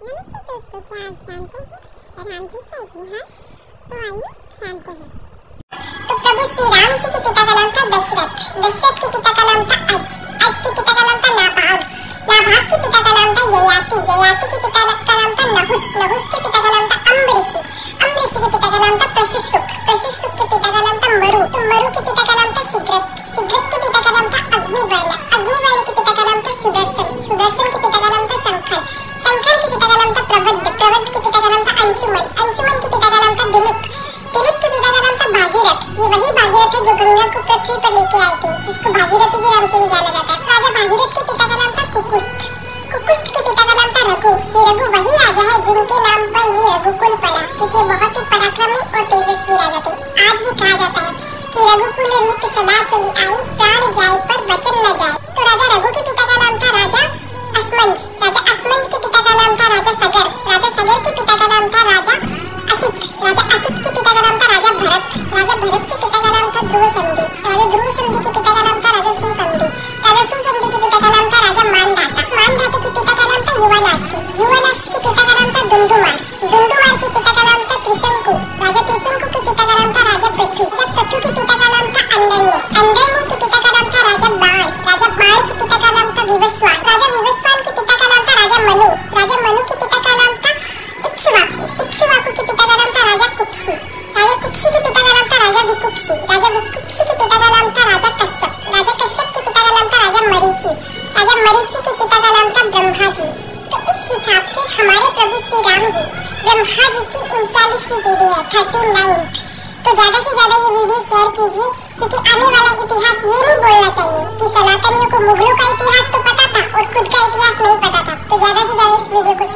नमस्ते दोस्तों, क्या आप जानते हैं राम जी का इतिहास? तो आइए जानते हैं। तो प्रभु श्री राम जी के पिता का नाम था दशरथ, दशरथ के पिता का नाम था अज, अज के पिता का नाम था नाभाग, नाभाग के पिता का नाम था ययाति, ययाति के पिता का नाम था नहुष, नहुष के पिता का नाम था अम्बरीषि, अम्बरीषि के पिता का नाम था प्रशुश्रुक, प्रशुश्रुक के पिता का नाम था मरु, तो मरु के पिता का नाम था सुग्रत, सुग्रत के पिता का नाम था अग्निवर्ण, अग्निवर्ण के पिता का नाम था सुदर्शन, सुदर्शन के पिता का नाम था शंकर, शंकर के पिता का नाम था प्रबद्ध, प्रबद्ध के पिता का नाम था अंशुमन, अंशुमन के पिता का नाम था दिलीप, दिलीप के पिता का नाम था भागीरथ। ये वही भागीरथ है जो गंगा को पृथ्वी पर लेके आए थे, जिसको भागीरथी के नाम से भी जाना जाता है। राजा भागीरथ के पिता का नाम था कुकुस्त, कुकुस्त के पिता का नाम था रघु। ये रघु वही राजा है जिनके नाम पर ये रघुकुल पड़ा, क्योंकि ये बहुत ही पराक्रमी और तेजस्वी राजा थे। आज भी कहा जाता है कि रघुकुल रीत सदा चली आई, प्राण जाए पर वचन न जाए। तो राजा रघु के पिता का नाम था राजा असमंज, राजा असमंज के पिता का नाम था राजा सगर, राजा सगर के पिता का नाम था राजा असित, राजा असित के पिता का नाम था राजा भरत, राजा भरत के पिता का नाम था ध्रुवसंधि, राजा ध्रुवसंधि के पिता का नाम था राजा सुसंधि, राजा सुसंधि के पिता का नाम था राजा मानधाता, मानधाता के पिता का नाम था युवालाष्टि, युवालाष्टि के पिता का नाम था दुंदुमार, दुंदुमार के पिता का नाम था त्रिशंकु, राजा त्रिशंकु के पिता का नाम था राजा पृथु, पृथु के पिता का नाम था अंडन्य, अंडन्य के पिता का नाम था राजा बाण, राजा बाण के पिता का नाम था विवस्वान, राजा विवस्वान के पिता का नाम था राजा मनु, राजा मनु के पिता का नाम था इक्ष्वाकु, इक्ष्वाकु के पिता का नाम था राजा कुक्षी, राजा कुक्षी के पिता का नाम था राजा विकुक्षी, राजा विकुक्षी के पिता का नाम था राजा कश्यप, राजा कश्यप के पिता का नाम था राजा मरीचि, राजा मरीचि के पिता का नाम था ब्रह्मा जी। तो इस हिसाब से हमारे प्रभु श्री राम जी ब्रह्मा जी की 39वीं पीढ़ी है, 39। तो ज्यादा से ज्यादा ये वीडियो शेयर कीजिए, क्योंकि आने वाला इतिहास ये नहीं बोलना चाहिए कि सनातनियों को मुगलों का इतिहास तो पता था और खुद का इतिहास नहीं पता था। तो ज्यादा से ज्यादा इस वीडियो को